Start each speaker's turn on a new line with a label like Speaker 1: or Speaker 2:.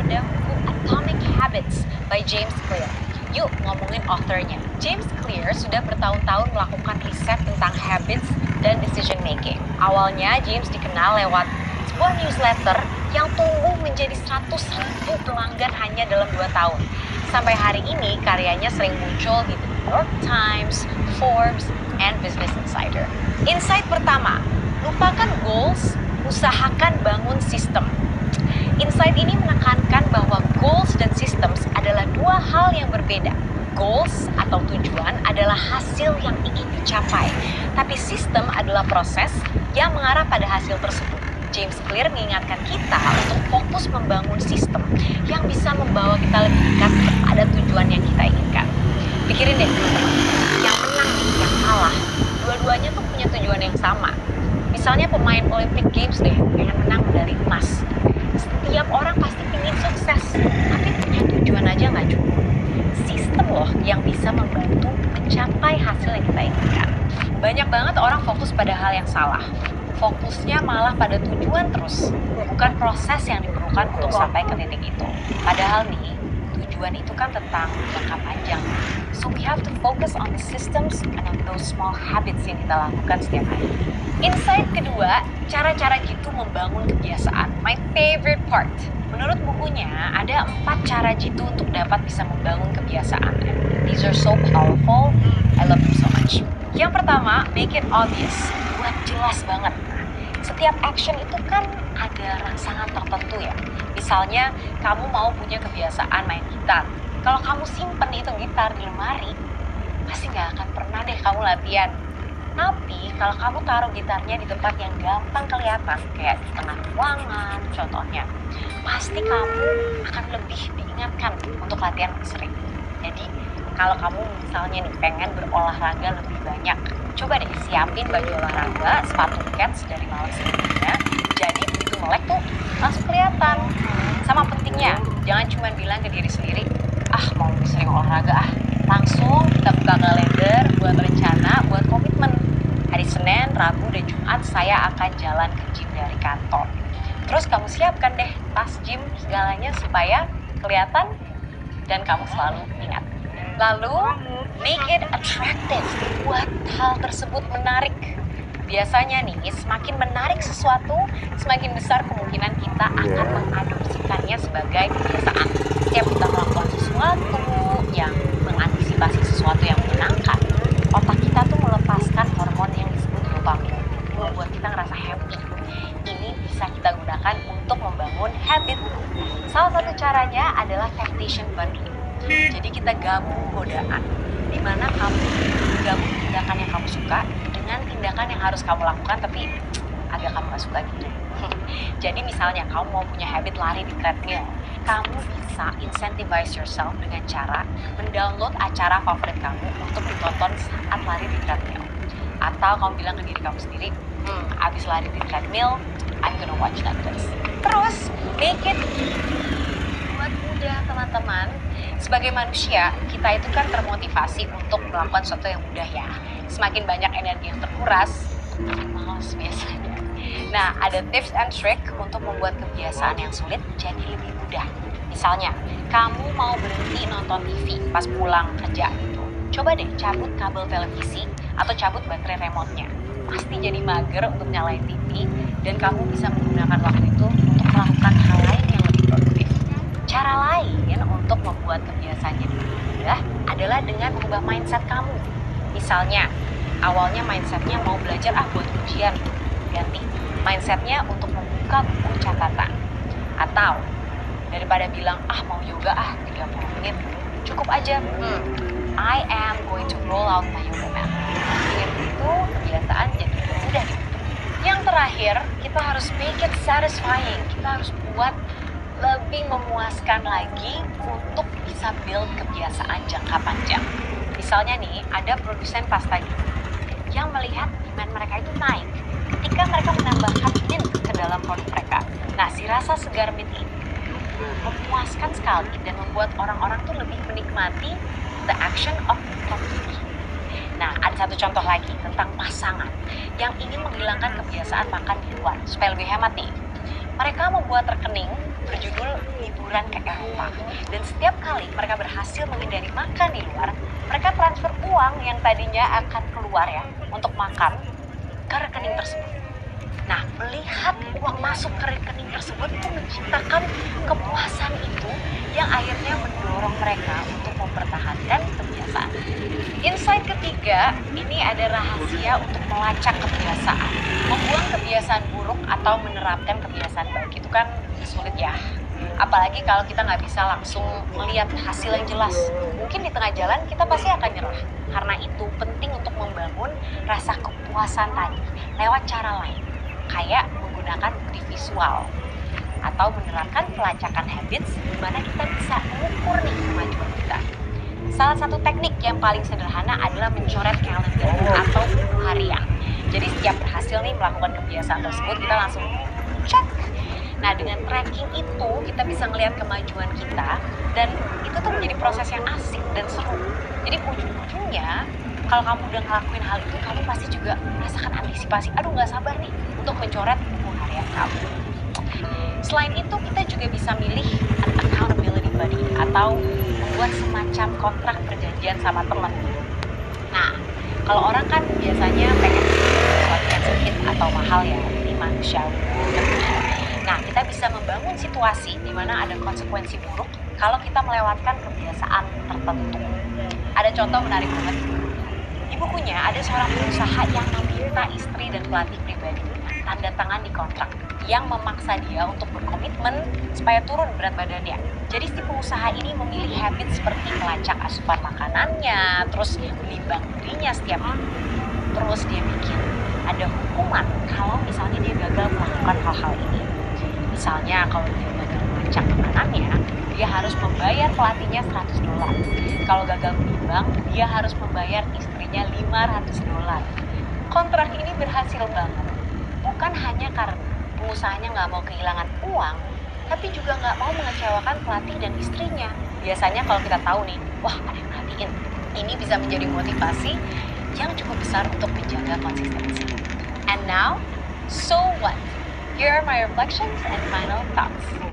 Speaker 1: ada buku Atomic Habits by James Clear. Yuk ngomongin authornya. James Clear sudah bertahun-tahun melakukan riset tentang habits dan decision making. Awalnya James dikenal lewat sebuah newsletter yang tumbuh menjadi 100.000 pelanggan hanya dalam 2 tahun. Sampai hari ini karyanya sering muncul di The New York Times, Forbes, and Business Insider. Insight pertama, lupakan goals, usahakan bangun sistem. Insight ini menekankan bahwa goals dan systems adalah dua hal yang berbeda. Goals atau tujuan adalah hasil yang ingin dicapai, tapi sistem adalah proses yang mengarah pada hasil tersebut. James Clear mengingatkan kita untuk fokus membangun sistem yang bisa membawa kita lebih dekat kepada tujuan yang kita inginkan. Pikirin deh teman-teman, yang menang nih, yang kalah, dua-duanya tuh punya tujuan yang sama. Misalnya pemain Olympic Games deh, pengen menang medali emas. Setiap orang pasti ingin sukses, tapi punya tujuan aja nggak cukup. Sistem loh yang bisa membantu mencapai hasil yang kita inginkan. Banyak banget orang fokus pada hal yang salah. Fokusnya malah pada tujuan terus, bukan proses yang diperlukan untuk sampai ke titik itu. Padahal nih, tujuan itu kan tentang jangka panjang. So we have to focus on the systems and on those small habits yang kita lakukan setiap hari. Insight kedua, cara-cara Jitu membangun kebiasaan. My favorite part. Menurut bukunya, ada 4 cara Jitu untuk dapat bisa membangun kebiasaan. These are so powerful. I love them so much. Yang pertama, make it obvious. Buat jelas banget. Setiap action itu kan ada rangsangan tertentu ya. Misalnya, kamu mau punya kebiasaan main gitar. Kalau kamu simpen itu gitar di lemari, pasti nggak akan pernah deh kamu latihan. Tapi kalau kamu taruh gitarnya di tempat yang gampang kelihatan, kayak di tengah ruangan contohnya, pasti kamu akan lebih diingatkan untuk latihan lebih sering. Jadi kalau kamu misalnya nih pengen berolahraga lebih banyak, coba deh siapin baju olahraga, sepatu cats dari malam sebelumnya. Jadi begitu melek tuh langsung kelihatan. Sama pentingnya, jangan cuma bilang ke diri sendiri, mau lebih sering olahraga Langsung kita buka kalender buat rencana, buat komitmen. Hari Senin, Rabu, dan Jumat saya akan jalan ke gym dari kantor. Terus kamu siapkan deh tas gym segalanya supaya kelihatan dan kamu selalu ingat. Lalu, make it attractive. Buat hal tersebut menarik. Biasanya nih, semakin menarik sesuatu, semakin besar kemungkinan kita akan mengadopsikannya sebagai kebiasaan. Setiap kita melakukan sesuatu yang mengantisipasi sesuatu yang menyenangkan, otak kita tuh melepaskan hormon yang disebut dopamin. Itu membuat kita ngerasa happy. Ini bisa kita gunakan untuk membangun habit. Salah satu caranya adalah temptation bundling. Jadi kita gabung godaan, di mana kamu gabung tindakan yang kamu suka dengan tindakan yang harus kamu lakukan tapi agak kamu gak suka gitu. Jadi misalnya kamu mau punya habit lari di treadmill, kamu bisa incentivize yourself dengan cara mendownload acara favorit kamu untuk ditonton saat lari di treadmill. Atau kamu bilang ke diri kamu sendiri, abis lari di treadmill, I'm gonna watch Netflix. Terus, make it buat mudah teman-teman. Sebagai manusia, kita itu kan termotivasi untuk melakukan sesuatu yang mudah ya. Semakin banyak energi yang terkuras, makin malas biasanya. Nah, ada tips and trick untuk membuat kebiasaan yang sulit jadi lebih mudah. Misalnya, kamu mau berhenti nonton TV pas pulang kerja gitu. Coba deh cabut kabel televisi atau cabut baterai remote-nya. Pasti jadi mager untuk nyalain TV dan kamu bisa menggunakan waktu itu untuk melakukan hal lain yang lebih produktif. Cara lain untuk membuat kebiasaan jadi lebih mudah adalah dengan mengubah mindset kamu. Misalnya, awalnya mindsetnya mau belajar buat ujian, ganti mindsetnya untuk membuka buku catatan. Atau daripada bilang mau yoga 30 menit, cukup aja I am going to roll out my yoga mat. Dengan itu kebiasaan jadi lebih mudah dibentuk. Yang terakhir, kita harus make it satisfying. Kita harus buat lebih memuaskan lagi untuk bisa build kebiasaan jangka panjang. Misalnya nih, ada produsen pasta gitu yang melihat demand mereka itu naik ketika mereka menambahkan mint ke dalam produk mereka. Nah, si rasa segar mint ini memuaskan sekali dan membuat orang-orang tuh lebih menikmati the action of consuming. Nah, ada satu contoh lagi tentang pasangan yang ingin menghilangkan kebiasaan makan di luar supaya lebih hemat nih. Mereka membuat rekening berjudul liburan ke Eropa. Dan setiap kali mereka berhasil menghindari makan di luar, mereka transfer uang yang tadinya akan keluar ya untuk makan ke rekening tersebut. Nah, melihat uang masuk ke rekening tersebut itu menciptakan kepuasan itu yang akhirnya mendorong mereka untuk mempertahankan kebiasaan. Insight ketiga, ini ada rahasia untuk melacak kebiasaan. Membuang kebiasaan buruk atau menerapkan kebiasaan baik itu kan sulit ya. Apalagi kalau kita nggak bisa langsung melihat hasil yang jelas. Mungkin di tengah jalan kita pasti akan nyerah. Karena itu penting untuk membangun rasa kepuasan tadi lewat cara lain. Kayak menggunakan bukti visual atau menerapkan pelacakan habits di mana kita bisa mengukur nih kemajuan kita. Salah satu teknik yang paling sederhana adalah mencoret kalender atau buku harian. Jadi setiap berhasil nih melakukan kebiasaan tersebut, kita langsung cek. Nah, dengan tracking itu kita bisa ngelihat kemajuan kita dan itu tuh menjadi proses yang asik dan seru. Jadi ujung-ujungnya kalau kamu udah ngelakuin hal itu, kamu pasti juga merasakan antisipasi. Aduh, nggak sabar nih untuk mencoret buku harian kamu. Selain itu, kita juga bisa milih an accountability buddy atau membuat semacam kontrak perjanjian sama teman. Nah, kalau orang kan biasanya pengen sesuatu yang sedikit atau mahal ya, ini manusiawi. Nah, kita bisa membangun situasi di mana ada konsekuensi buruk kalau kita melewatkan kebiasaan tertentu. Ada contoh menarik banget. Di bukunya ada seorang pengusaha yang meminta istri dan pelatih pribadinya tanda tangan di kontrak yang memaksa dia untuk berkomitmen supaya turun berat badannya. Jadi si pengusaha ini memilih habit seperti melacak asupan makanannya, terus menimbang dirinya setiap hari. Terus dia bikin ada hukuman kalau misalnya dia gagal melakukan hal-hal ini. Misalnya kalau dia gagal melacak makanannya, dia harus membayar pelatihnya $100. Kalau gagal menimbang, dia harus membayar istrinya $500. Kontrak ini berhasil banget. Bukan hanya karena pengusahanya nggak mau kehilangan uang, tapi juga nggak mau mengecewakan pelatih dan istrinya. Biasanya kalau kita tahu nih, wah ada yang perhatiin, ini bisa menjadi motivasi yang cukup besar untuk menjaga konsistensi. And now, so what? Here are my reflections and final thoughts.